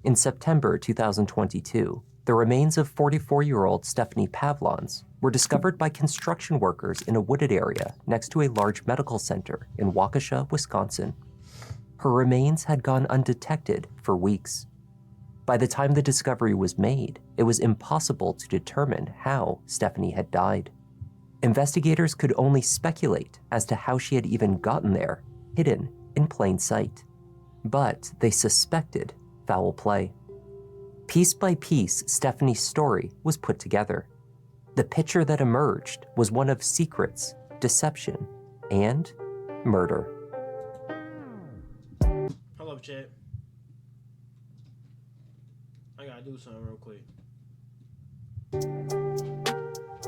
In September 2022, the remains of 44-year-old Stephanie Pavlons were discovered by construction workers in a wooded area next to a large medical center in Waukesha, Wisconsin. Her remains had gone undetected for weeks. By the time the discovery was made, it was impossible to determine how Stephanie had died. Investigators could only speculate as to how she had even gotten there, hidden in plain sight. But they suspected foul play. Piece by piece, Stephanie's story was put together. The picture that emerged was one of secrets, deception, and murder. Hello, chat. I gotta do something real quick.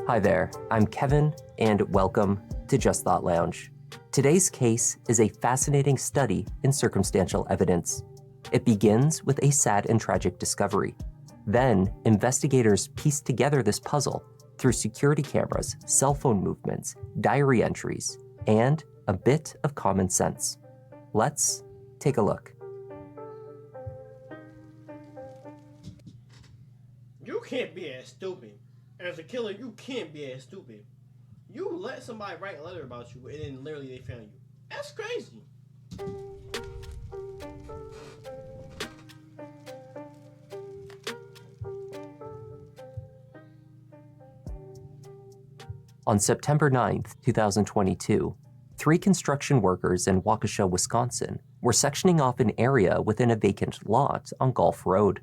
Hi there, I'm Kevin, and welcome to Just Thought Lounge. Today's case is a fascinating study in circumstantial evidence. It begins with a sad and tragic discovery. Then, investigators piece together this puzzle through security cameras, cell phone movements, diary entries, and a bit of common sense. Let's take a look. You can't be as stupid. As a killer, you can't be as stupid. You let somebody write a letter about you and then literally they found you. That's crazy. On September 9th, 2022, 3 construction workers in Waukesha, Wisconsin were sectioning off an area within a vacant lot on Gulf Road.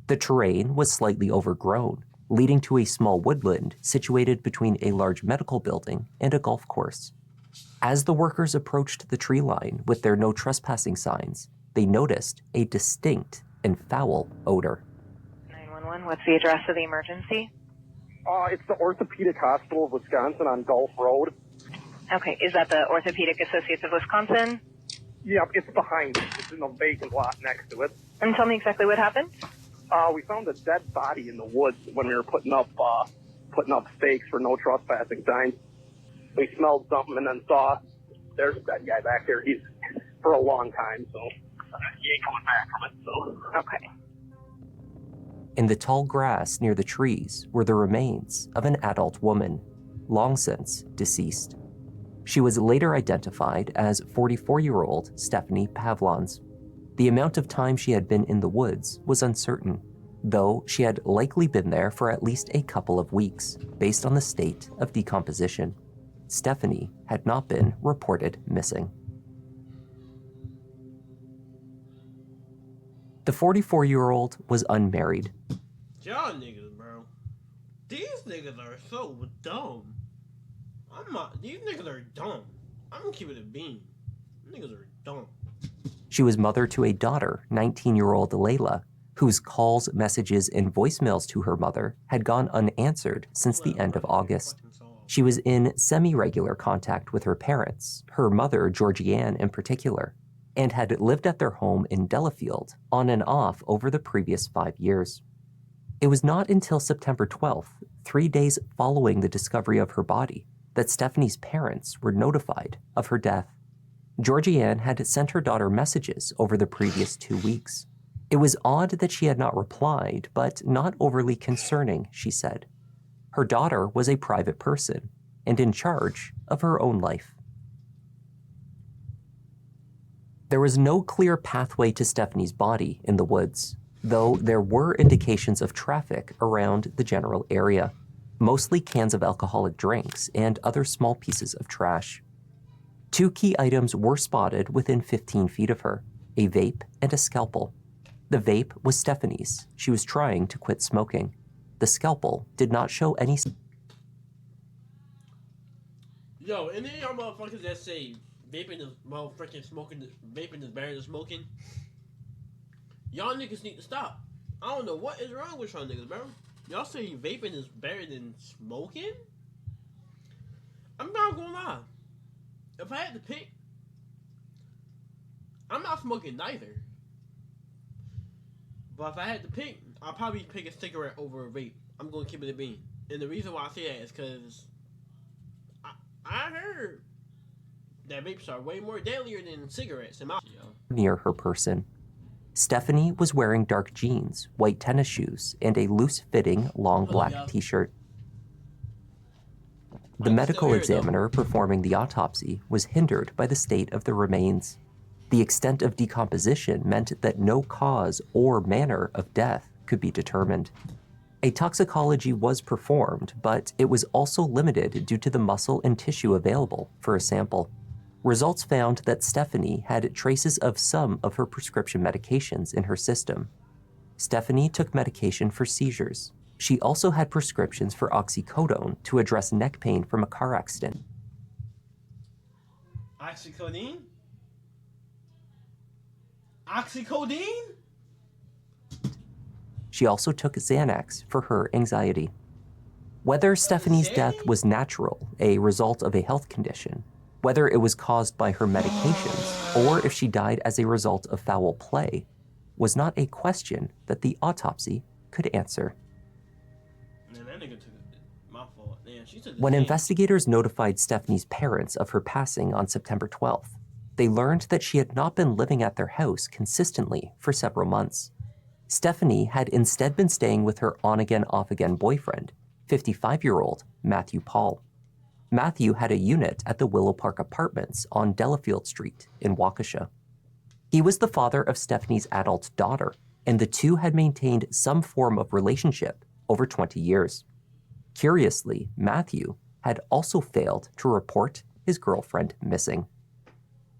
The terrain was slightly overgrown, leading to a small woodland situated between a large medical building and a golf course. As the workers approached the tree line with their no trespassing signs, they noticed a distinct and foul odor. 911, what's the address of the emergency? It's the Orthopedic Hospital of Wisconsin on Gulf Road. Okay, is that the Orthopedic Associates of Wisconsin? Yep, it's behind it. It's in the vacant lot next to it. And tell me exactly what happened? We found a dead body in the woods when we were putting up stakes for no trespassing signs. We smelled something and then saw there's a dead guy back there. He's for a long time, so he ain't coming back from it. So Okay. In the tall grass near the trees were the remains of an adult woman, long since deceased. She was later identified as 44-year-old Stephanie Pavlons. The amount of time she had been in the woods was uncertain, though she had likely been there for at least a couple of weeks, based on the state of decomposition. Stephanie had not been reported missing. The 44-year-old was unmarried. Y'all niggas, bro. These niggas are so dumb. These niggas are dumb. I'm gonna keep it a bean. Niggas are dumb. She was mother to a daughter, 19-year-old Layla, whose calls, messages, and voicemails to her mother had gone unanswered since the end of August. She was in semi-regular contact with her parents, her mother, Georgianne in particular, and had lived at their home in Delafield on and off over the previous 5 years. It was not until September 12th, 3 days following the discovery of her body, that Stephanie's parents were notified of her death. Georgianne had sent her daughter messages over the previous 2 weeks. It was odd that she had not replied, but not overly concerning, she said. Her daughter was a private person and in charge of her own life. There was no clear pathway to Stephanie's body in the woods, though there were indications of traffic around the general area, mostly cans of alcoholic drinks and other small pieces of trash. 2 key items were spotted within 15 feet of her, a vape and a scalpel. The vape was Stephanie's. She was trying to quit smoking. The scalpel did not show any... Yo, and then y'all motherfuckers that say vaping is motherfucking smoking, vaping is better than smoking. Y'all niggas need to stop. I don't know what is wrong with y'all niggas, bro. Y'all say vaping is better than smoking? I'm not gonna lie. If I had to pick, I'm not smoking neither. But if I had to pick, I'll probably pick a cigarette over a vape. I'm gonna keep it a bean. And the reason why I say that is because I heard that vapes are way more deadlier than cigarettes in my near her person. Stephanie was wearing dark jeans, white tennis shoes, and a loose-fitting, long black yeah. t-shirt. The I can medical still hear it, though. examiner performing the autopsy was hindered by the state of the remains. The extent of decomposition meant that no cause or manner of death could be determined. A toxicology was performed, but it was also limited due to the muscle and tissue available for a sample. Results found that Stephanie had traces of some of her prescription medications in her system. Stephanie took medication for seizures. She also had prescriptions for oxycodone to address neck pain from a car accident. Oxycodone? Oxycodone? She also took Xanax for her anxiety. Whether Stephanie's death was natural, a result of a health condition, whether it was caused by her medications, or if she died as a result of foul play, was not a question that the autopsy could answer. Man, that nigga took it. My fault. Man, she took When the investigators notified Stephanie's parents of her passing on September 12th, they learned that she had not been living at their house consistently for several months. Stephanie had instead been staying with her on-again, off-again boyfriend, 55-year-old Matthew Paul. Matthew had a unit at the Willow Park Apartments on Delafield Street in Waukesha. He was the father of Stephanie's adult daughter, and the two had maintained some form of relationship over 20 years. Curiously, Matthew had also failed to report his girlfriend missing.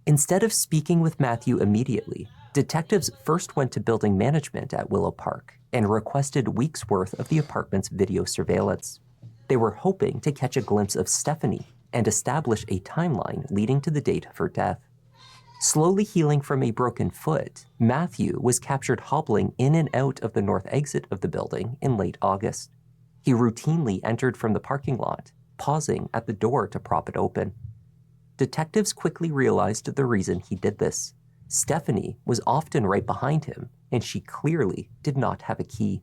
Instead of speaking with Matthew immediately, detectives first went to building management at Willow Park and requested weeks' worth of the apartment's video surveillance. They were hoping to catch a glimpse of Stephanie and establish a timeline leading to the date of her death. Slowly healing from a broken foot, Matthew was captured hobbling in and out of the north exit of the building in late August. He routinely entered from the parking lot, pausing at the door to prop it open. Detectives quickly realized the reason he did this. Stephanie was often right behind him, and she clearly did not have a key.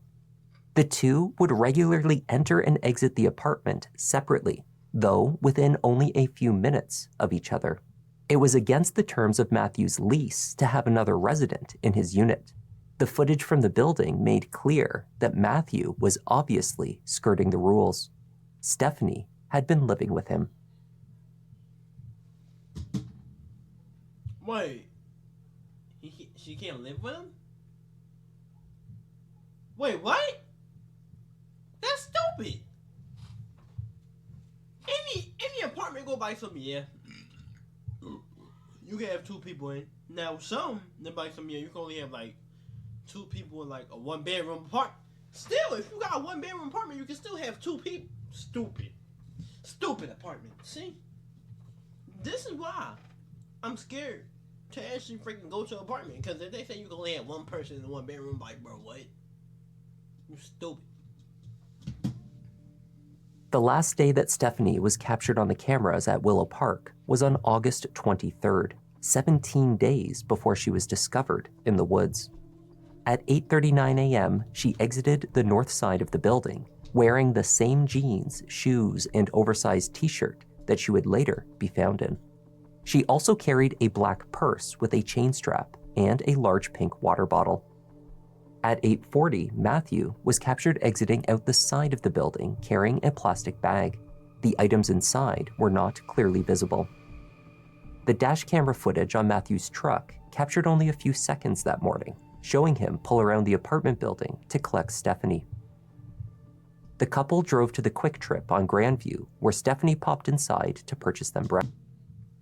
The two would regularly enter and exit the apartment separately, though within only a few minutes of each other. It was against the terms of Matthew's lease to have another resident in his unit. The footage from the building made clear that Matthew was obviously skirting the rules. Stephanie had been living with him. Wait. She can't live with him? Wait, what? That's stupid. Any apartment go by something, yeah. You can have two people in. Now some, they buy some, yeah, you can only have like two people in like a one bedroom apartment. Still, if you got a one bedroom apartment, you can still have two people. Stupid apartment. See? This is why I'm scared to actually freaking go to an apartment. Because if they say you can only have one person in one bedroom, like, bro, what? You stupid. The last day that Stephanie was captured on the cameras at Willow Park was on August 23rd, 17 days before she was discovered in the woods. At 8:39 a.m., she exited the north side of the building, wearing the same jeans, shoes, and oversized t-shirt that she would later be found in. She also carried a black purse with a chain strap and a large pink water bottle. At 8:40, Matthew was captured exiting out the side of the building carrying a plastic bag. The items inside were not clearly visible. The dash camera footage on Matthew's truck captured only a few seconds that morning, showing him pull around the apartment building to collect Stephanie. The couple drove to the Quick Trip on Grandview, where Stephanie popped inside to purchase them breakfast.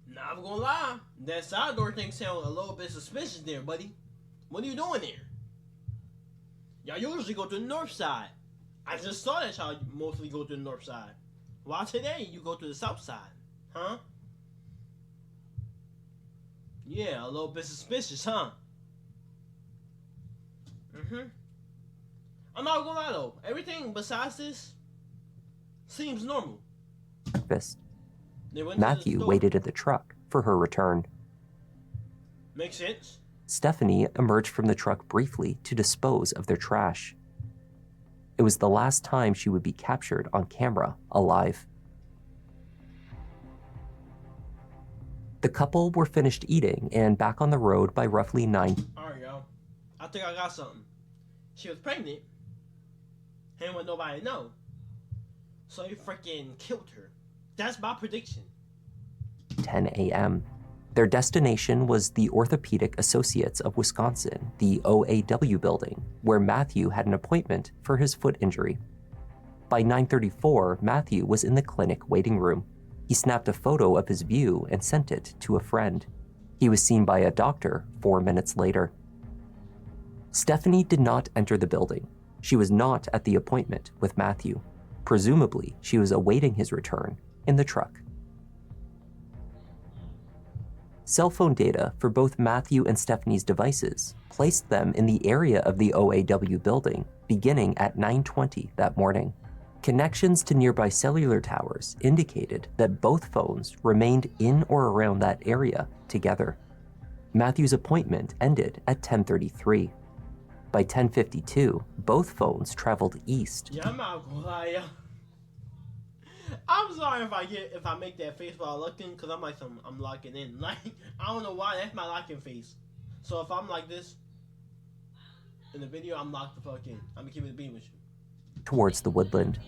Nah, I'm gonna lie. That side door thing sounds a little bit suspicious there, buddy. What are you doing there? Y'all usually go to the north side. I just saw that y'all mostly go to the north side. Why today you go to the south side? Huh? Yeah, a little bit suspicious, huh? I'm not gonna lie though. Everything besides this seems normal. They went to the Matthew store. waited at the truck for her return. Makes sense. Stephanie emerged from the truck briefly to dispose of their trash. It was the last time she would be captured on camera alive. The couple were finished eating and back on the road by roughly 9. Alright, y'all. I think I got something. She was pregnant. And want nobody to know. So he freaking killed her. That's my prediction. 10 a.m. Their destination was the Orthopedic Associates of Wisconsin, the OAW building, where Matthew had an appointment for his foot injury. By 9:34, Matthew was in the clinic waiting room. He snapped a photo of his view and sent it to a friend. He was seen by a doctor 4 minutes later. Stephanie did not enter the building. She was not at the appointment with Matthew. Presumably, she was awaiting his return in the truck. Cell phone data for both Matthew and Stephanie's devices placed them in the area of the OAW building beginning at 9:20 that morning. Connections to nearby cellular towers indicated that both phones remained in or around that area together. Matthew's appointment ended at 10:33. By 10:52, both phones traveled east. Yeah, I'm not gonna lie, yeah. I'm sorry if I make that face while looking, cause I'm locking in. Like, I don't know why, that's my locking face. So if I'm like this in the video, I'm locked the fuck in. I'm gonna keep it being with you. Towards the woodland.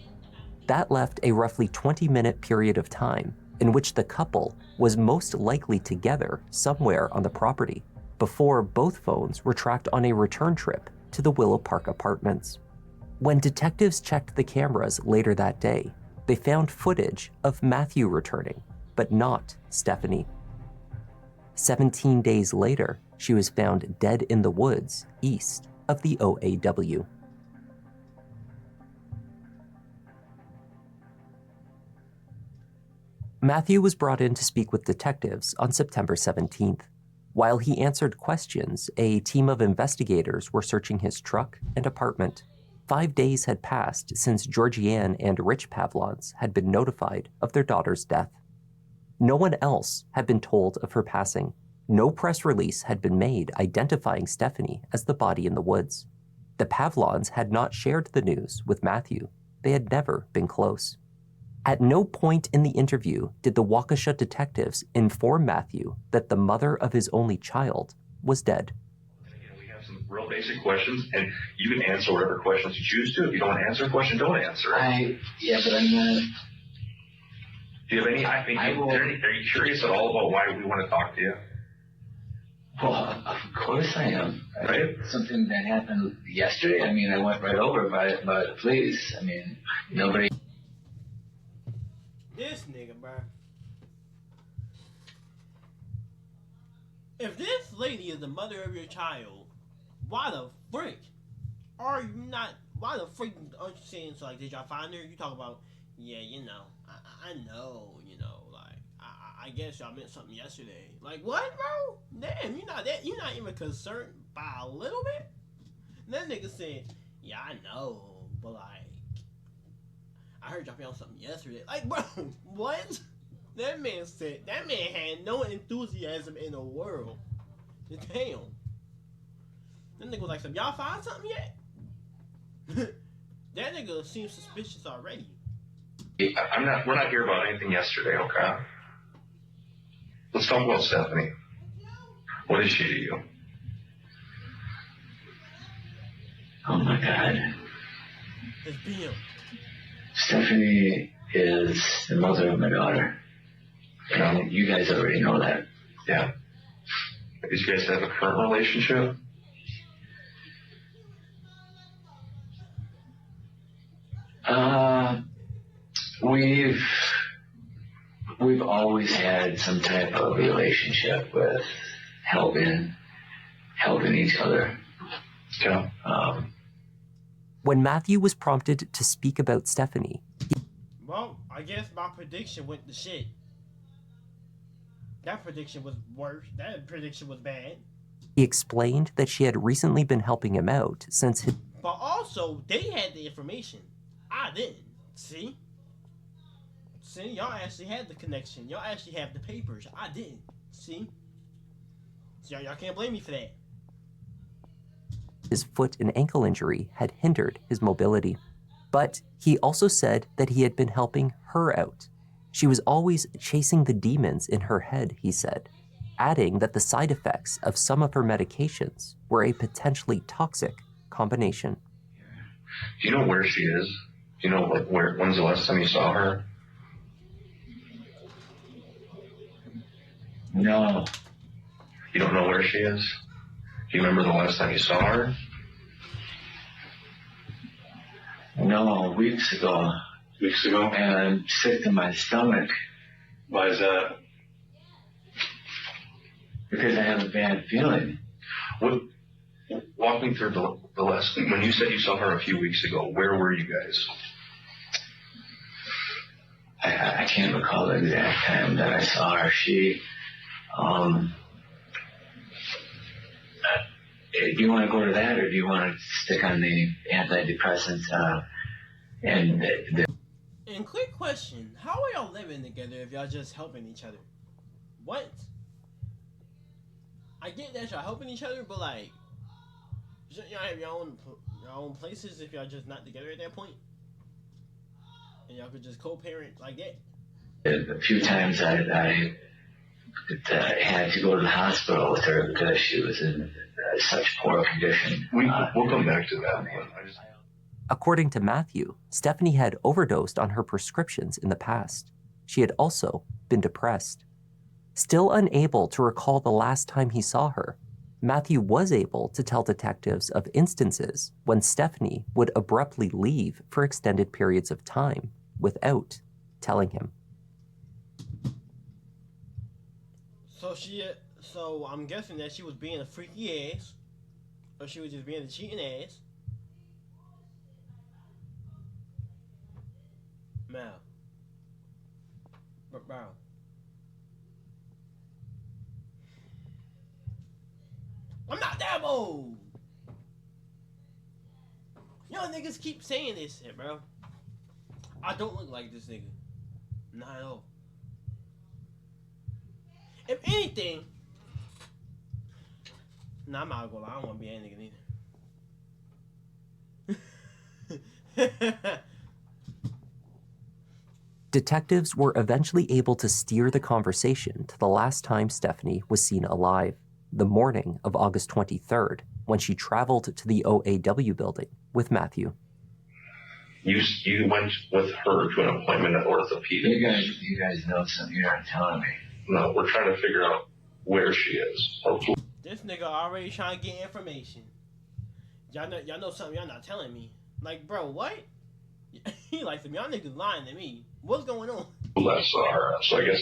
That left a roughly 20-minute period of time in which the couple was most likely together somewhere on the property before both phones were tracked on a return trip to the Willow Park apartments. When detectives checked the cameras later that day, they found footage of Matthew returning, but not Stephanie. 17 days later, she was found dead in the woods east of the OAW. Matthew was brought in to speak with detectives on September 17th. While he answered questions, a team of investigators were searching his truck and apartment. 5 days had passed since Georgianne and Rich Pavlons had been notified of their daughter's death. No one else had been told of her passing. No press release had been made identifying Stephanie as the body in the woods. The Pavlons had not shared the news with Matthew. They had never been close. At no point in the interview did the Waukesha detectives inform Matthew that the mother of his only child was dead. We have some real basic questions, and you can answer whatever questions you choose to. If you don't want to answer a question, don't answer it. Yeah, but I'm not. Do you have any? Are you curious at all about why we want to talk to you? Well, of course I am. Right? Something that happened yesterday. I mean, I went right over but please. I mean, nobody. This nigga, bro. If this lady is the mother of your child, why the frick are you not? Why the frick aren't you saying so? Like, did y'all find her? You talk about, yeah, you know, I know, you know, like, I guess y'all meant something yesterday. Like, what, bro? Damn, you're not even concerned by a little bit. And that nigga said, yeah, I know, but like, I heard y'all found something yesterday. Like, bro, what? That man had no enthusiasm in the world. Damn. That nigga was like, y'all find something yet? That nigga seems suspicious already. We're not here about anything yesterday, okay? Let's talk about Stephanie. What is she to you? Oh my God. It's BM. Stephanie is the mother of my daughter. And you guys already know that. Yeah. Did you guys have a current relationship? We've always had some type of relationship with helping each other. Yeah. When Matthew was prompted to speak about Stephanie, Well, I guess my prediction went to shit. That prediction was worse. That prediction was bad. he explained that she had recently been helping him out since his But also, they had the information. I didn't. See? See, y'all actually had the connection. Y'all actually have the papers. I didn't. See? So y'all can't blame me for that. foot and ankle injury had hindered his mobility. But he also said that he had been helping her out. She was always chasing the demons in her head, he said. adding that the side effects of some of her medications were a potentially toxic combination. Do you know where she is? Do you know like when's the last time you saw her? No. You don't know where she is? Do you remember the last time you saw her? No, weeks ago. Weeks ago? And I'm sick to my stomach Why is that? because I have a bad feeling. Walk me through the last. When you said you saw her a few weeks ago, where were you guys? I can't recall the exact time that I saw her. She, do you want to go to that, or do you want to stick on the antidepressants? And quick question, how are y'all living together if y'all just helping each other? What? I get that y'all helping each other, but like, shouldn't y'all have your own places if y'all just not together at that point? And y'all could just co-parent like that? A few times I had to go to the hospital with her because she was in such poor condition. We'll come back to that, man. According to Matthew, Stephanie had overdosed on her prescriptions in the past. She had also been depressed. Still unable to recall the last time he saw her, Matthew was able to tell detectives of instances when Stephanie would abruptly leave for extended periods of time without telling him. So I'm guessing that she was being a freaky ass, or she was just being a cheating ass. Mal. Bro. I'm not that old. Y'all niggas keep saying this shit, bro. I don't look like this nigga. Not at all. If anything, I'm not gonna lie, I don't wanna be that nigga neither. Detectives were eventually able to steer the conversation to the last time Stephanie was seen alive, the morning of August 23rd, when she traveled to the OAW building with Matthew. You went with her to an appointment at orthopedic. You guys know something you're not telling me. No, we're trying to figure out where she is. This nigga already trying to get information. Y'all know something y'all not telling me. Like, bro, what? He like some y'all niggas lying to me. What's going on? Last saw her. So I guess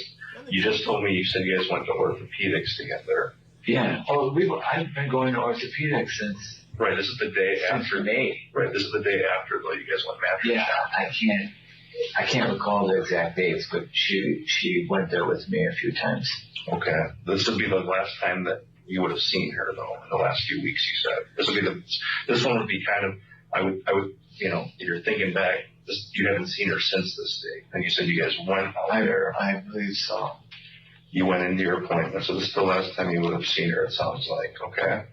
you just told me you said you guys went to orthopedics together. Yeah. Oh, I've been going to orthopedics since. Right. This is the day after May. Right. This is the day after though. You guys went mattress. Yeah. I can't recall the exact dates, but she went there with me a few times. Okay. This would be the last time that you would have seen her though. In the last few weeks, you said. This one would be kind of. I would. You know, if you're thinking back, you haven't seen her since this day. And you said you guys went out there. I believe so. You went into your appointment, so this is the last time you would have seen her, it sounds like. Okay.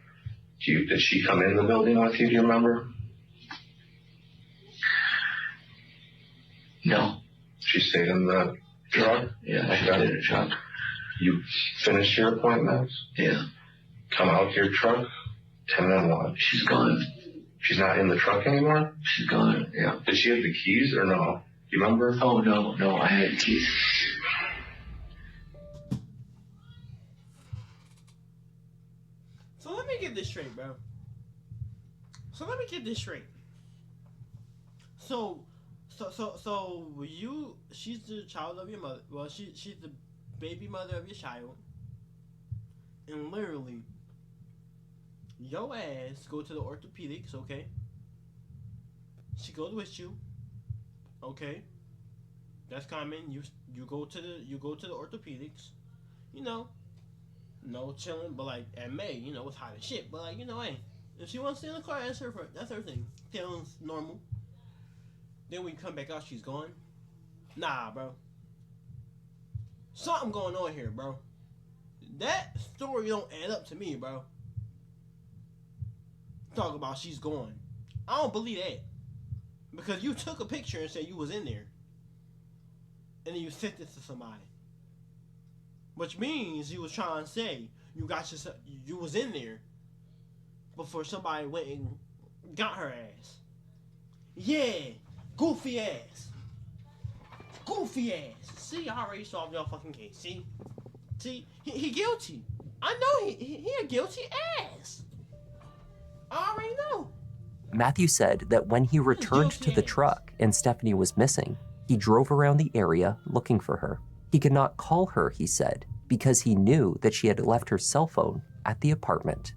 Did she come in the building with you, do you remember? No. She stayed in the truck? Yeah, she stayed in the truck. You finished your appointment? Yeah. Come out to your truck, 10 and 1. She's gone. She's not in the truck anymore? She's gone, yeah. Did she have the keys or no? Do you remember? Oh, no, I had the keys. So let me get this straight, bro. She's the child of your mother. Well, she's the baby mother of your child. And literally, your ass go to the orthopedics, okay? She goes with you, okay? That's common. You go to the orthopedics, you know. No chilling, but like at May, you know, it's hot as shit. But like, you know, hey, if she wants to stay in the car, that's her thing. Feeling's normal. Then when you come back out, she's gone. Nah, bro. Something going on here, bro. That story don't add up to me, bro. Talk about she's gone. I don't believe that. Because you took a picture and said you was in there. And then you sent it to somebody. which means you was trying to say you got yourself, you was in there before somebody went and got her ass. Yeah, goofy ass. Goofy ass. See, I already solved your fucking case. See, he guilty. I know he a guilty ass. I already know. Matthew said that when he returned to the truck and Stephanie was missing, he drove around the area looking for her. He could not call her, he said, because he knew that she had left her cell phone at the apartment.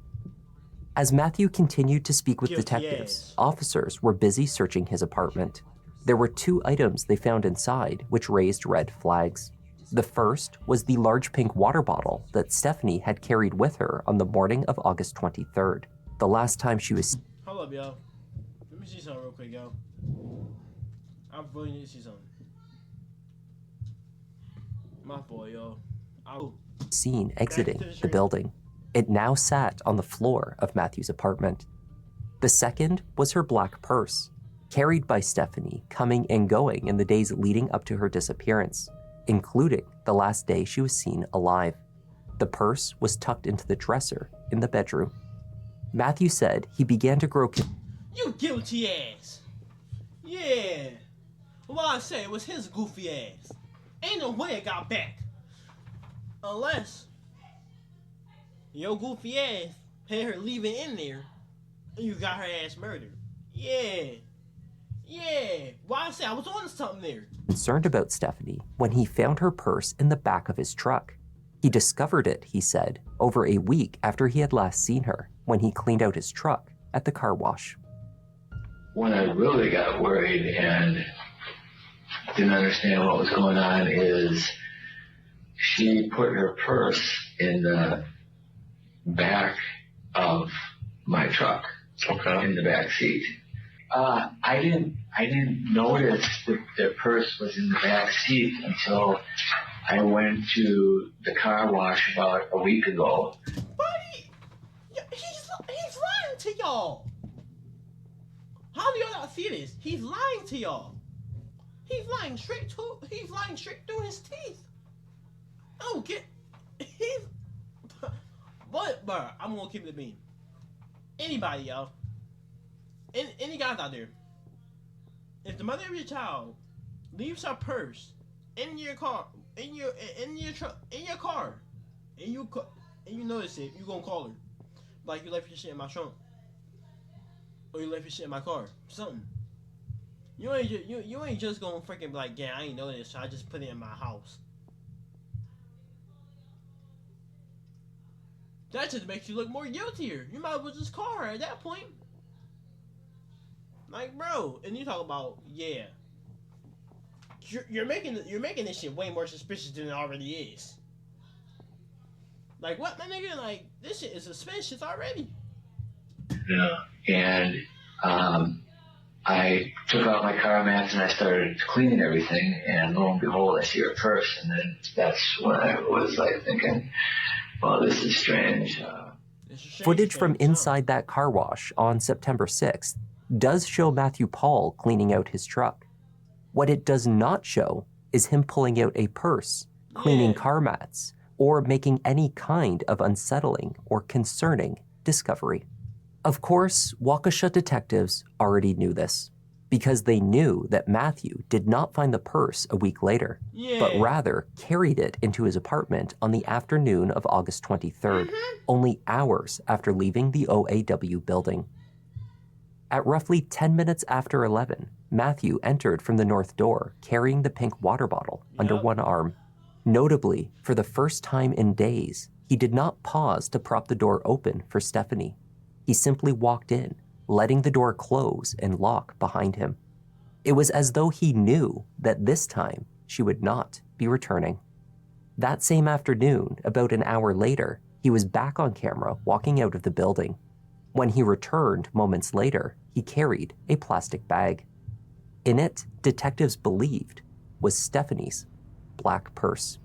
As Matthew continued to speak with Guilty detectives, ass. officers were busy searching his apartment. There were 2 items they found inside which raised red flags. The first was the large pink water bottle that Stephanie had carried with her on the morning of August 23rd, the last time she was Hold up, yo. Let me see something real quick, yo. I really need to see something. My boy, yo. seen exiting the building. It now sat on the floor of Matthew's apartment. The second was her black purse, carried by Stephanie coming and going in the days leading up to her disappearance, including the last day she was seen alive. The purse was tucked into the dresser in the bedroom. Matthew said he began to grow You guilty ass. Yeah. Well, I say it was his goofy ass. Ain't no way it got back. Unless your goofy ass had her leaving in there and you got her ass murdered. Yeah. Yeah. Well, I say I was on something there. concerned about Stephanie when he found her purse in the back of his truck. He discovered it, he said, over a week after he had last seen her when he cleaned out his truck at the car wash. When I really got worried and didn't understand what was going on is she put her purse in the back of my truck, in the back seat. I didn't notice that the purse was in the back seat until I went to the car wash about a week ago. Buddy, he's lying to y'all. How do y'all not see this? He's lying to y'all. He's lying straight through his teeth. I don't get. But, bro, I'm gonna keep it a beam. Anybody, y'all. Any guys out there. If the mother of your child leaves her purse in your car, in your truck, in your car, and you notice it, you gonna call her. Like, you left your shit in my trunk. Or you left your shit in my car. Something. You ain't just gonna freaking be like, yeah, I ain't know this, so I just put it in my house. That just makes you look more guiltier. You might as well just call her at that point. Like, bro, and you talk about, yeah. You're making this shit way more suspicious than it already is. Like, what, my nigga? Like, this shit is suspicious already. Yeah. And I took out my car mats and I started cleaning everything, and lo and behold, I see her purse, and then that's when I was like thinking, well, this is strange. Footage from inside that car wash on September 6th does show Matthew Paul cleaning out his truck. What it does not show is him pulling out a purse, cleaning car mats, or making any kind of unsettling or concerning discovery. Of course, Waukesha detectives already knew this, because they knew that Matthew did not find the purse a week later, but rather carried it into his apartment on the afternoon of August 23rd, only hours after leaving the OAW building. At roughly 10 minutes after 11, Matthew entered from the north door carrying the pink water bottle under one arm. Notably, for the first time in days, he did not pause to prop the door open for Stephanie. He simply walked in, letting the door close and lock behind him. It was as though he knew that this time she would not be returning. That same afternoon, about an hour later, he was back on camera walking out of the building. When he returned moments later, he carried a plastic bag. In it, detectives believed, was Stephanie's black purse.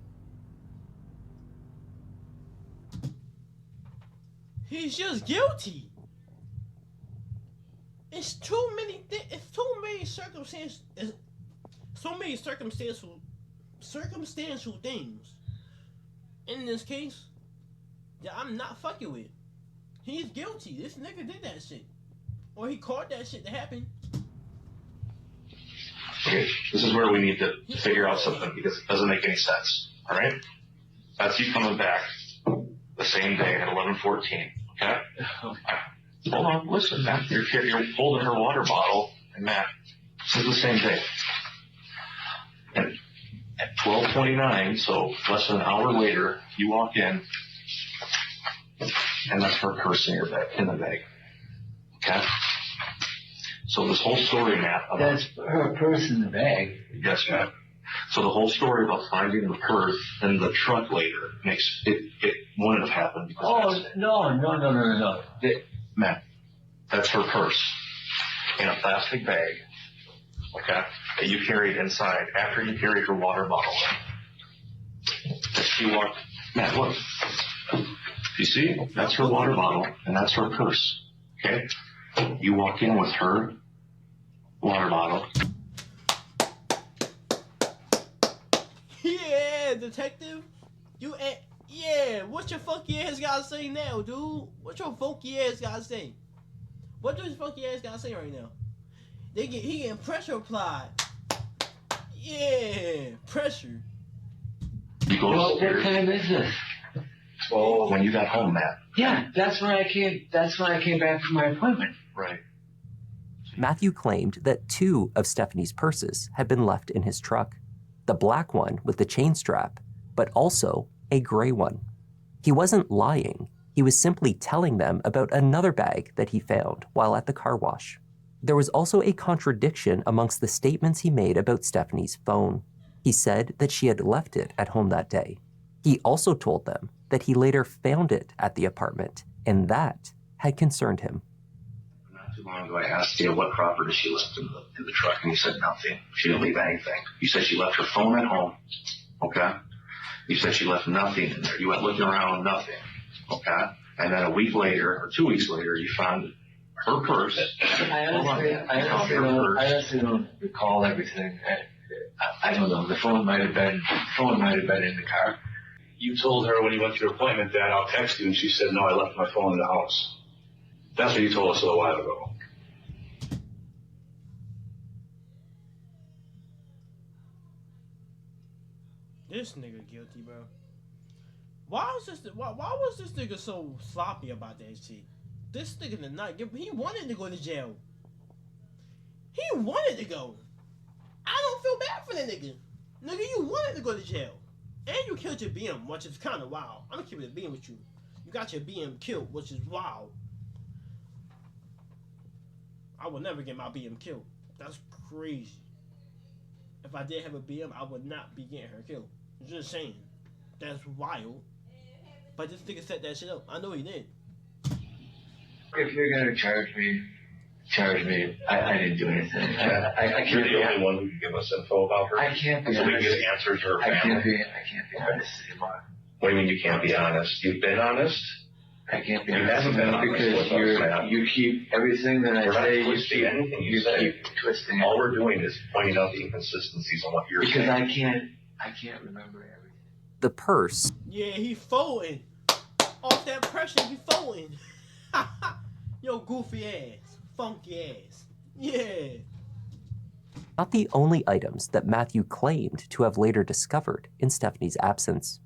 He's just guilty. It's too many circumstances. So many circumstantial things in this case that I'm not fucking with. He's guilty. This nigga did that shit. Or he caused that shit to happen. Okay, this is where we need to figure out something because it doesn't make any sense. All right? That's you coming back the same day at 11:14. Okay? Hold on, listen, Matt. You're holding her water bottle, and Matt, this is the same day. And at 12:29, so less than an hour later, you walk in, and that's her purse in the bag. Okay? So this whole story, Matt. That's her purse in the bag. Yes, Matt. So the whole story about finding the purse in the truck later makes it wouldn't have happened because No. Matt, that's her purse in a plastic bag, okay, that you carried inside after you carried her water bottle in. That she walked, Matt, look. You see? That's her water bottle and that's her purse, okay? You walk in with her water bottle. Yeah, detective. Yeah, what your funky ass gotta say now, dude? What your funky ass gotta say? What does funky ass gotta say right now? He getting pressure applied. Yeah, pressure. You go Well, what upstairs. time is this? Well, when you got home, Matt. Yeah, that's when I came back from my appointment. Right. Matthew claimed that 2 of Stephanie's purses had been left in his truck, the black one with the chain strap, but also a gray one. He wasn't lying. He was simply telling them about another bag that he found while at the car wash. There was also a contradiction amongst the statements he made about Stephanie's phone. He said that she had left it at home that day. He also told them that he later found it at the apartment, and that had concerned him. Not too long ago, I asked you what property she left in the truck, and you said nothing. She didn't leave anything. You said she left her phone at home, okay? You said she left nothing in there. You went looking around, nothing, okay? And then a week later, or 2 weeks later, you found her purse. I honestly don't recall everything. I don't know. The phone might have been in the car. You told her when you went to your appointment that I'll text you, and she said, no, I left my phone in the house. That's what you told us a little while ago. This nigga guilty, bro. Why was this nigga so sloppy about that shit? This nigga did not give. He wanted to go to jail. He wanted to go. I don't feel bad for that nigga. Nigga, you wanted to go to jail. And you killed your BM, which is kind of wild. I'm gonna keep it being with you. You got your BM killed, which is wild. I would never get my BM killed. That's crazy. If I did have a BM, I would not be getting her killed. I'm just saying. That's wild. But this nigga set that shit up. I know he did. If you're gonna charge me. I didn't do anything. I You're can't the only one who can give us info about her. I can't be So we honest. can get answers to her I family. can't be honest anymore. What do you mean you can't be honest? You've been honest? I can't be You honest haven't been honest because with us, man. you keep everything that I We're not say. twisting anything you say. keep twisting All it we're doing is pointing out the inconsistencies on what you're because saying. I can't remember everything. The purse Yeah, he folding. Off that pressure, he folding. Yo, goofy ass. Funky ass. Yeah. not the only items that Matthew claimed to have later discovered in Stephanie's absence.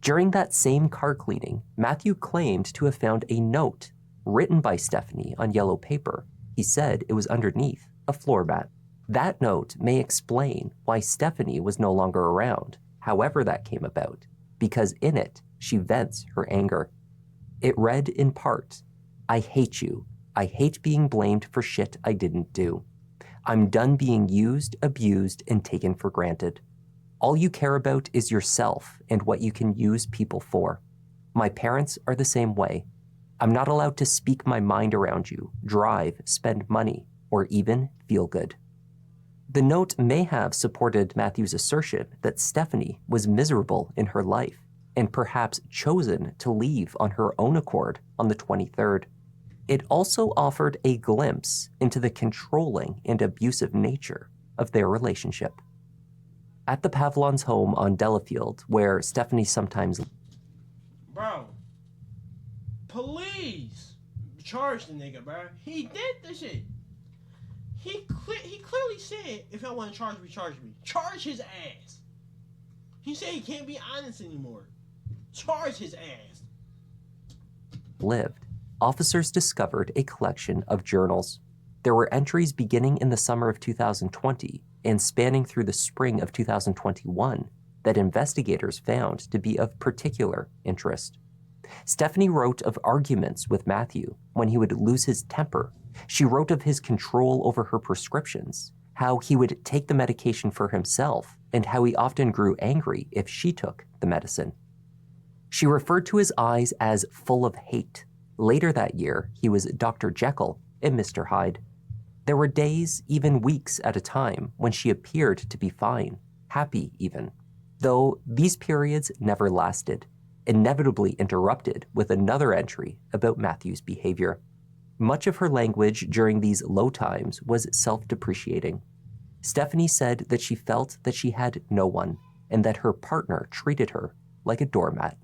During that same car cleaning, Matthew claimed to have found a note written by Stephanie on yellow paper. He said it was underneath a floor mat. That note may explain why Stephanie was no longer around, however that came about, because in it, she vents her anger. It read in part, "I hate you. I hate being blamed for shit I didn't do. I'm done being used, abused, and taken for granted. All you care about is yourself and what you can use people for. My parents are the same way. I'm not allowed to speak my mind around you, drive, spend money, or even feel good." The note may have supported Matthew's assertion that Stephanie was miserable in her life and perhaps chosen to leave on her own accord on the 23rd. It also offered a glimpse into the controlling and abusive nature of their relationship. At the Pavlons' home on Delafield, where Stephanie sometimes Bro. Please charge the nigga, bro. He did the shit. He clearly said, if y'all want to charge me, charge me. Charge his ass. He said he can't be honest anymore. Charge his ass. Lived, officers discovered a collection of journals. There were entries beginning in the summer of 2020 and spanning through the spring of 2021 that investigators found to be of particular interest. Stephanie wrote of arguments with Matthew when he would lose his temper. She wrote of his control over her prescriptions, how he would take the medication for himself, and how he often grew angry if she took the medicine. She referred to his eyes as full of hate. Later that year, he was Dr. Jekyll and Mr. Hyde. There were days, even weeks at a time, when she appeared to be fine, happy even, though these periods never lasted, inevitably interrupted with another entry about Matthew's behavior. Much of her language during these low times was self-depreciating. Stephanie said that she felt that she had no one and that her partner treated her like a doormat.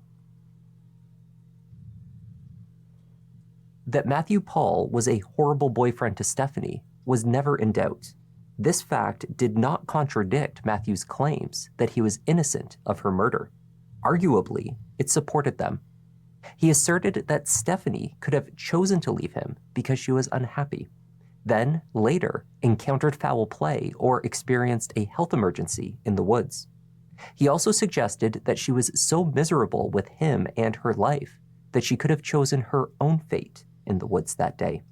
That Matthew Paul was a horrible boyfriend to Stephanie was never in doubt. This fact did not contradict Matthew's claims that he was innocent of her murder. Arguably, it supported them. He asserted that Stephanie could have chosen to leave him because she was unhappy, then later encountered foul play or experienced a health emergency in the woods. He also suggested that she was so miserable with him and her life that she could have chosen her own fate in the woods that day.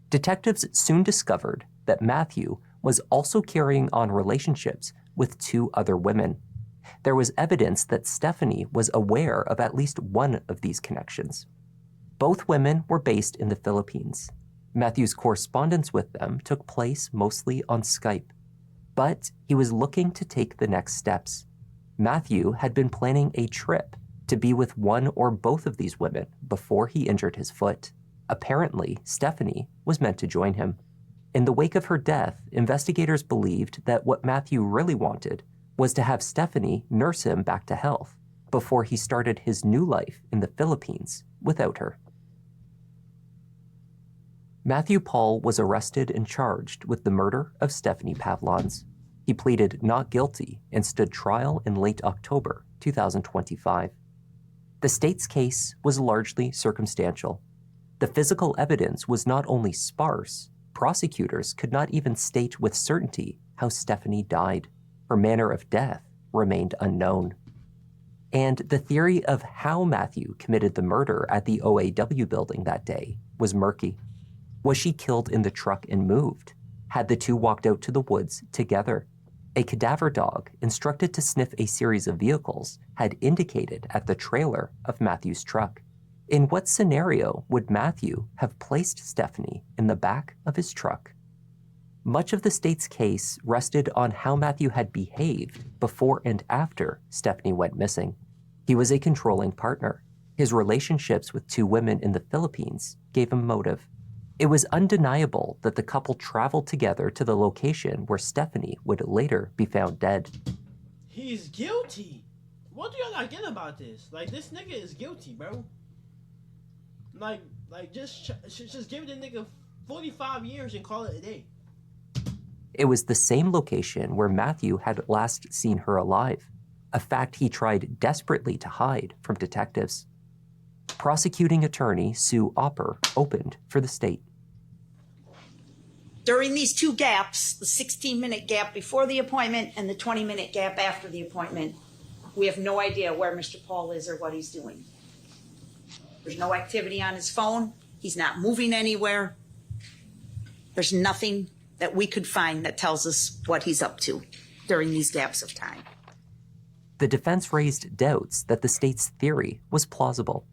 Detectives soon discovered that Matthew was also carrying on relationships with 2 other women. There was evidence that Stephanie was aware of at least one of these connections. Both women were based in the Philippines. Matthew's correspondence with them took place mostly on Skype. But he was looking to take the next steps. Matthew had been planning a trip to be with one or both of these women before he injured his foot. Apparently, Stephanie was meant to join him. In the wake of her death, investigators believed that what Matthew really wanted was to have Stephanie nurse him back to health before he started his new life in the Philippines without her. Matthew Paul was arrested and charged with the murder of Stephanie Pavlons. He pleaded not guilty and stood trial in late October 2025. The state's case was largely circumstantial. The physical evidence was not only sparse, prosecutors could not even state with certainty how Stephanie died. Her manner of death remained unknown. And the theory of how Matthew committed the murder at the OAW building that day was murky. Was she killed in the truck and moved? Had the 2 walked out to the woods together? A cadaver dog, instructed to sniff a series of vehicles, had indicated at the trailer of Matthew's truck. In what scenario would Matthew have placed Stephanie in the back of his truck? Much of the state's case rested on how Matthew had behaved before and after Stephanie went missing. He was a controlling partner. His relationships with 2 women in the Philippines gave him motive. It was undeniable that the couple traveled together to the location where Stephanie would later be found dead. He's guilty. What do y'all not get about this? Like, this nigga is guilty, bro. Just give the nigga 45 years and call it a day. It was the same location where Matthew had last seen her alive, a fact he tried desperately to hide from detectives. Prosecuting attorney Sue Opper opened for the state. During these 2 gaps, the 16-minute gap before the appointment and the 20-minute gap after the appointment, we have no idea where Mr. Paul is or what he's doing. There's no activity on his phone. He's not moving anywhere. There's nothing that we could find that tells us what he's up to during these gaps of time. The defense raised doubts that the state's theory was plausible.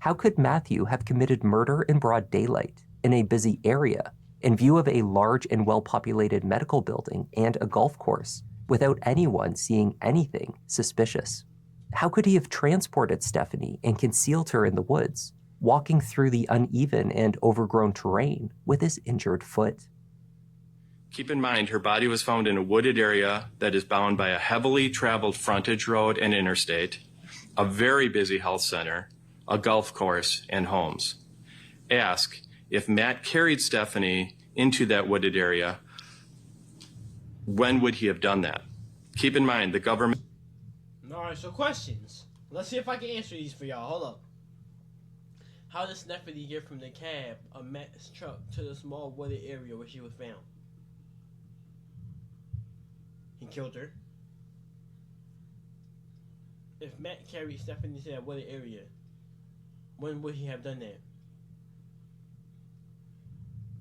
How could Matthew have committed murder in broad daylight in a busy area in view of a large and well-populated medical building and a golf course without anyone seeing anything suspicious? How could he have transported Stephanie and concealed her in the woods, walking through the uneven and overgrown terrain with his injured foot? Keep in mind, her body was found in a wooded area that is bound by a heavily traveled frontage road and interstate, a very busy health center, a golf course, and homes. Ask if Matt carried Stephanie into that wooded area, when would he have done that? Keep in mind, the government... Alright, so questions. Let's see if I can answer these for y'all. Hold up. How did Stephanie get from the cab of Matt's truck to the small wooded area where she was found? He killed her. If Matt carried Stephanie to that wooded area, when would he have done that?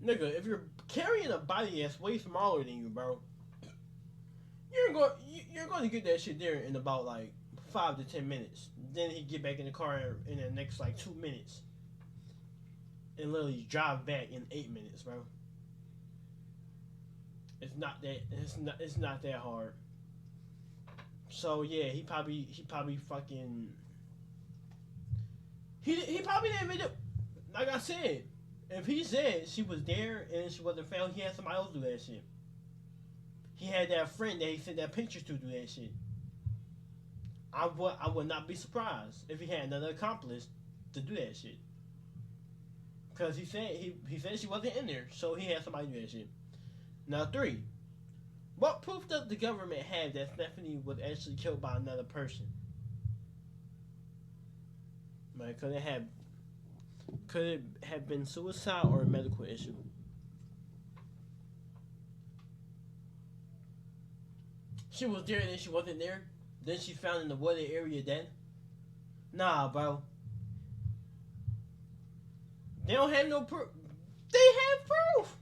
Nigga, if you're carrying a body that's way smaller than you, bro, you're going to get that shit there in about like 5 to 10 minutes. Then he get back in the car in the next like 2 minutes, and literally drive back in 8 minutes, bro. It's not that hard. So yeah, he probably fucking he probably didn't make it. Like I said, if he said she was there and she wasn't found, he had somebody else do that shit. He had that friend that he sent that picture to do that shit. I would not be surprised if he had another accomplice to do that shit. Because he said she wasn't in there, so he had somebody do that shit. Now 3. What proof does the government have that Stephanie was actually killed by another person? Like, could it have been suicide or a medical issue? She was there and then she wasn't there? Then she found in the wooded area dead? Nah, bro. They don't have no proof. They have proof!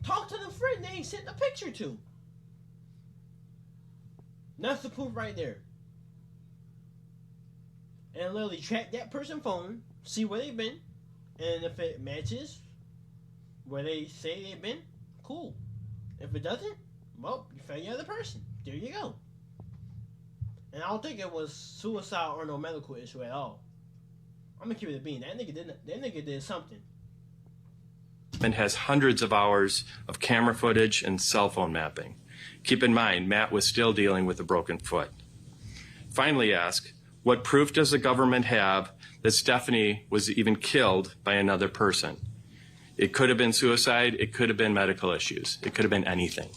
Talk to the friend they sent the picture to. That's the proof right there. And literally track that person's phone, see where they've been, and if it matches where they say they've been, cool. If it doesn't, well, you found the other person. There you go. And I don't think it was suicide or no medical issue at all. I'm gonna keep it a bean. That nigga did something. And has hundreds of hours of camera footage and cell phone mapping. Keep in mind, Matt was still dealing with a broken foot. Finally ask, what proof does the government have that Stephanie was even killed by another person? It could have been suicide, it could have been medical issues, it could have been anything.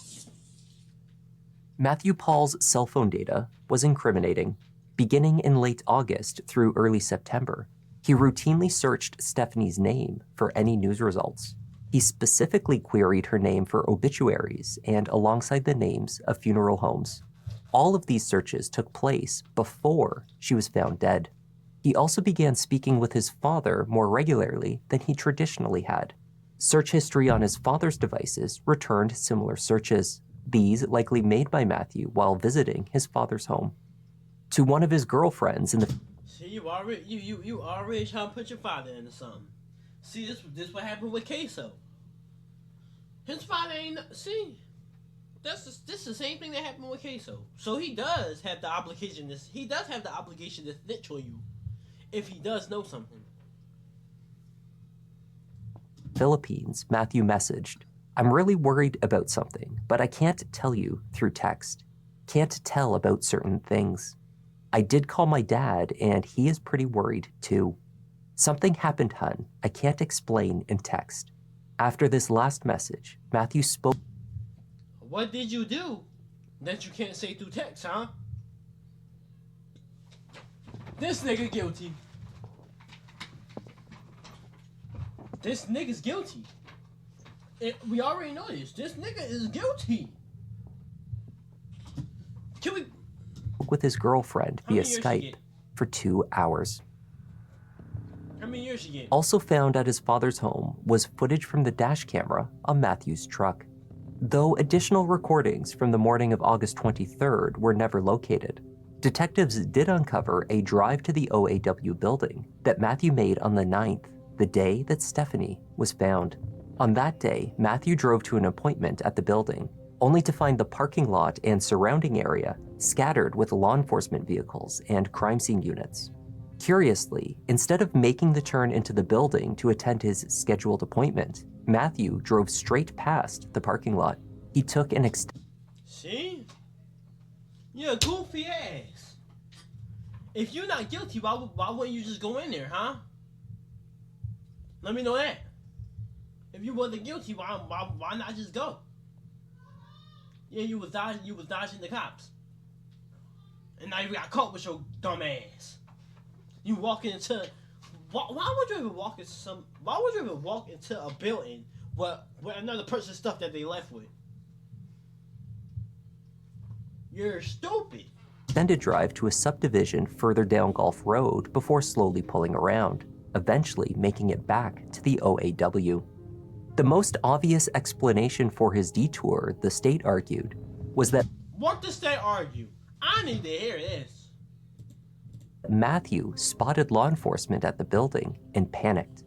Matthew Paul's cell phone data was incriminating. Beginning in late August through early September, he routinely searched Stephanie's name for any news results. He specifically queried her name for obituaries and alongside the names of funeral homes. All of these searches took place before she was found dead. He also began speaking with his father more regularly than he traditionally had. Search history on his father's devices returned similar searches, these likely made by Matthew while visiting his father's home. To one of his girlfriends in the... See, you already trying to put your father into something. See, this what happened with Queso. His father ain't... See, this the same thing that happened with Queso. So he does have the obligation to snitch on you if he does know something. Philippines, Matthew messaged, "I'm really worried about something, but I can't tell you through text. Can't tell about certain things. I did call my dad, and he is pretty worried too. Something happened, hun. I can't explain in text." After this last message, Matthew spoke. What did you do that you can't say through text, huh? This nigga guilty. This nigga's guilty. We already know this. This nigga is guilty. Can we... with his girlfriend via Skype for 2 hours. How many years she get? Also found at his father's home was footage from the dash camera on Matthew's truck. Though additional recordings from the morning of August 23rd were never located, detectives did uncover a drive to the OAW building that Matthew made on the 9th, the day that Stephanie was found. On that day, Matthew drove to an appointment at the building, only to find the parking lot and surrounding area scattered with law enforcement vehicles and crime scene units. Curiously, instead of making the turn into the building to attend his scheduled appointment, Matthew drove straight past the parking lot. He took an See? You're a goofy ass. If you're not guilty, why wouldn't you just go in there, huh? Let me know that. If you wasn't guilty, why not just go? Yeah, you was dodging the cops. And now you got caught with your dumb ass. You walking into why would you even walk into a building with another person's stuff that they left with? You're stupid. Extended drive to a subdivision further down Gulf Road before slowly pulling around, eventually making it back to the OAW. The most obvious explanation for his detour, the state argued, was that What does they argue? I need to hear this. Matthew spotted law enforcement at the building and panicked.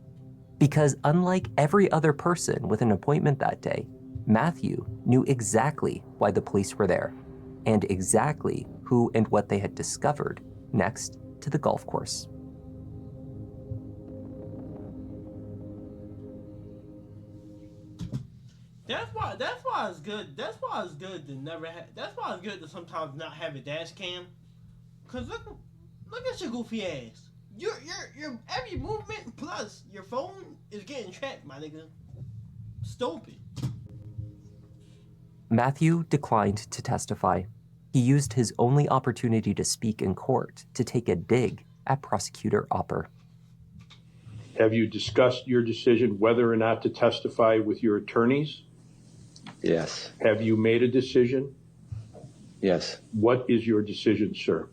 Because unlike every other person with an appointment that day, Matthew knew exactly why the police were there and exactly who and what they had discovered next to the golf course. That's why it's good. That's why it's good to never have. That's why it's good to sometimes not have a dash cam. Cause look at your goofy ass. Your every movement plus your phone is getting tracked, my nigga. Stupid. Matthew declined to testify. He used his only opportunity to speak in court to take a dig at Prosecutor Opper. Have you discussed your decision whether or not to testify with your attorneys? Yes. Have you made a decision? Yes. What is your decision, sir?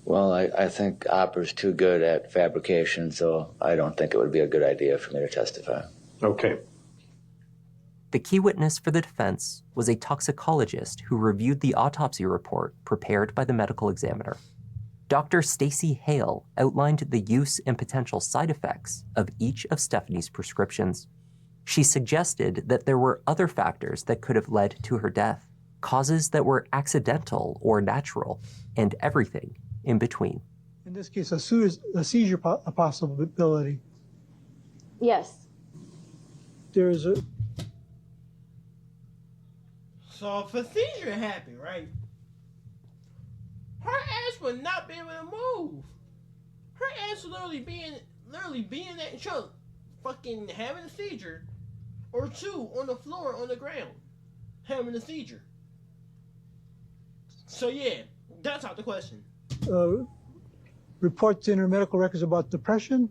Well, I think Opper's too good at fabrication, so I don't think it would be a good idea for me to testify. Okay. The key witness for the defense was a toxicologist who reviewed the autopsy report prepared by the medical examiner. Dr. Stacy Hale outlined the use and potential side effects of each of Stephanie's prescriptions. She suggested that there were other factors that could have led to her death, causes that were accidental or natural, and everything in between. In this case, a seizure a possibility. Yes. There is a... So if a seizure happened, right? Her ass would not be able to move. Her ass would literally be in that trunk, fucking having a seizure, or two on the floor on the ground, having a seizure. So yeah, that's out the question. Reports in her medical records about depression.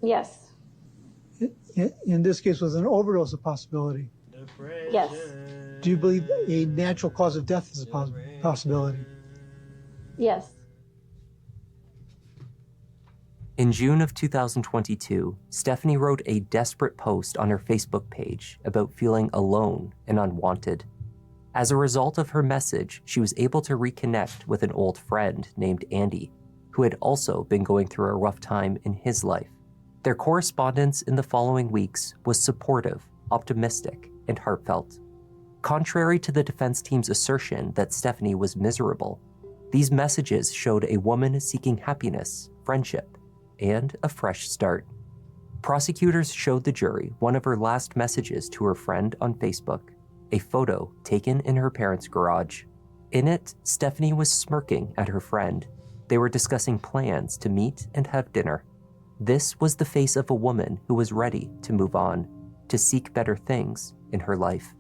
Yes. In this case, was an overdose a possibility. Depression. Yes. Do you believe a natural cause of death is a possibility? Yes. In June of 2022, Stephanie wrote a desperate post on her Facebook page about feeling alone and unwanted. As a result of her message, she was able to reconnect with an old friend named Andy, who had also been going through a rough time in his life. Their correspondence in the following weeks was supportive, optimistic, and heartfelt. Contrary to the defense team's assertion that Stephanie was miserable, these messages showed a woman seeking happiness, friendship, and a fresh start. Prosecutors showed the jury one of her last messages to her friend on Facebook, a photo taken in her parents' garage. In it, Stephanie was smirking at her friend. They were discussing plans to meet and have dinner. This was the face of a woman who was ready to move on, to seek better things in her life.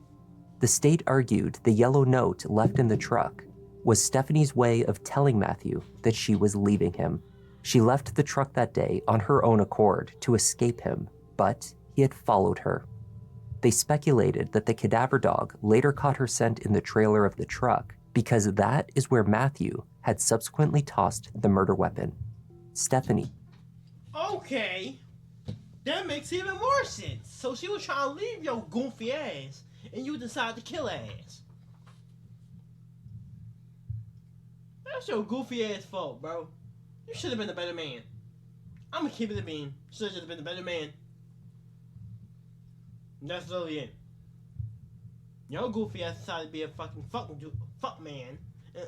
The state argued the yellow note left in the truck was Stephanie's way of telling Matthew that she was leaving him. She left the truck that day on her own accord to escape him, but he had followed her. They speculated that the cadaver dog later caught her scent in the trailer of the truck because that is where Matthew had subsequently tossed the murder weapon. Stephanie. Okay, that makes even more sense. So she was trying to leave your goofy ass, and you decided to kill her ass. That's your goofy ass fault, bro. You should have been a better man. I'm gonna keep it a bean. Should have been a better man. And that's literally it. Your goofy ass decided to be a fuck man.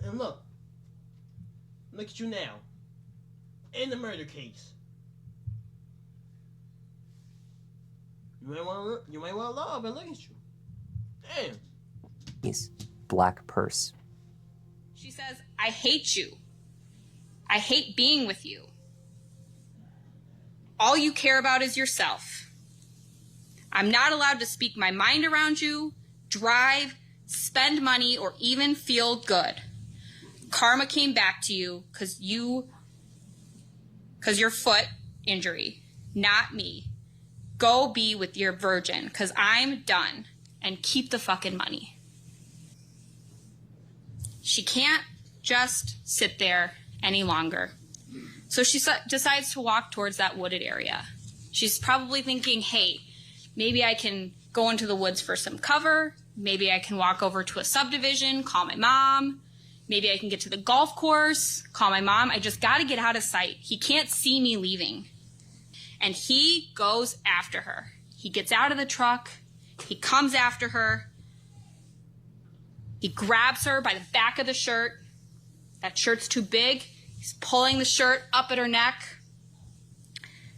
And look at you now. In the murder case. You might want love, and look at you. Damn. Black purse. She says, I hate you. I hate being with you. All you care about is yourself. I'm not allowed to speak my mind around you, drive, spend money, or even feel good. Karma came back to you because your foot injury, not me. Go be with your virgin because I'm done, and keep the fucking money. She can't just sit there any longer. So she decides to walk towards that wooded area. She's probably thinking, hey, maybe I can go into the woods for some cover. Maybe I can walk over to a subdivision, call my mom. Maybe I can get to the golf course, call my mom. I just got to get out of sight. He can't see me leaving. And he goes after her. He gets out of the truck. He comes after her. He grabs her by the back of the shirt. That shirt's too big. He's pulling the shirt up at her neck.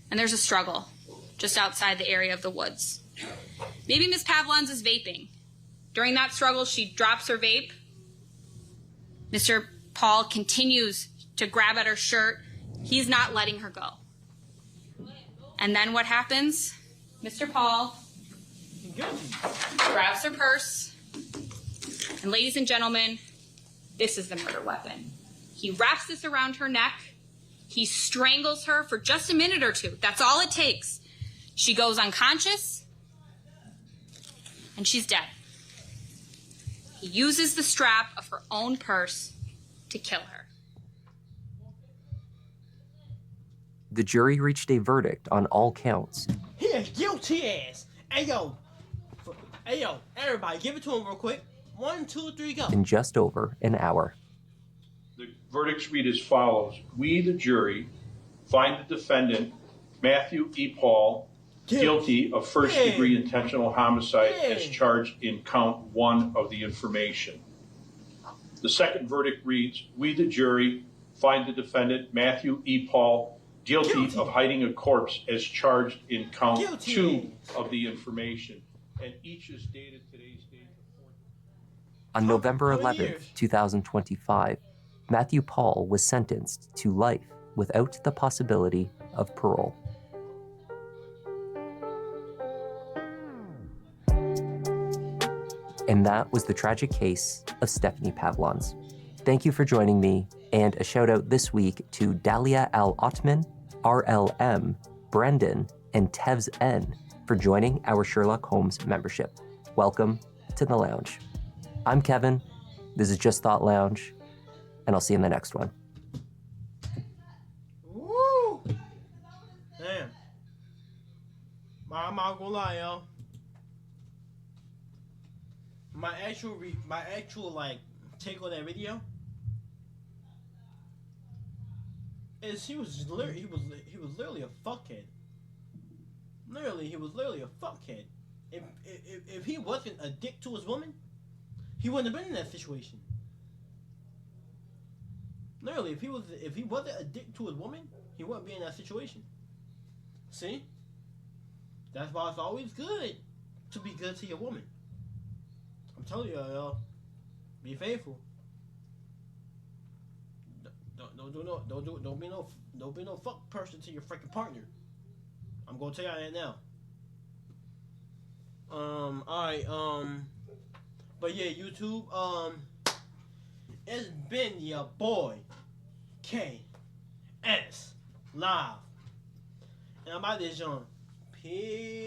And there's a struggle just outside the area of the woods. Maybe Miss Pavlons is vaping. During that struggle, she drops her vape. Mr. Paul continues to grab at her shirt. He's not letting her go. And then what happens? Mr. Paul grabs her purse. And ladies and gentlemen, this is the murder weapon. He wraps this around her neck. He strangles her for just a minute or two. That's all it takes. She goes unconscious, and she's dead. He uses the strap of her own purse to kill her. The jury reached a verdict on all counts. He a guilty ass. Hey yo, everybody, give it to him real quick. 1, 2, 3, go. In just over an hour. The verdicts read as follows. We, the jury, find the defendant, Matthew E. Paul, guilty of first-degree intentional homicide as charged in count 1 of the information. The second verdict reads, we, the jury, find the defendant, Matthew E. Paul, guilty of hiding a corpse as charged in count 2 of the information. And each is dated today's date. On November 11th, 2025, Matthew Paul was sentenced to life without the possibility of parole. And that was the tragic case of Stephanie Pavlons. Thank you for joining me, and a shout out this week to Dalia Al Ottman, RLM, Brendan, and Tevz N for joining our Sherlock Holmes membership. Welcome to the lounge. I'm Kevin. This is Just Thought Lounge, and I'll see you in the next one. Woo! Damn. I'm not gonna lie, yo. My actual like take on that video is he was literally a fuckhead. Literally, he was literally a fuckhead. If he wasn't a dick to his woman, he wouldn't have been in that situation. Literally, if he wasn't a dick to his woman, he wouldn't be in that situation. See? That's why it's always good to be good to your woman. I'm telling you, y'all, be faithful. Don't be no fuck person to your freaking partner. I'm gonna tell y'all that now. Alright, but yeah, YouTube, it's been your boy, KS Live. And I'm out this joint. Peace.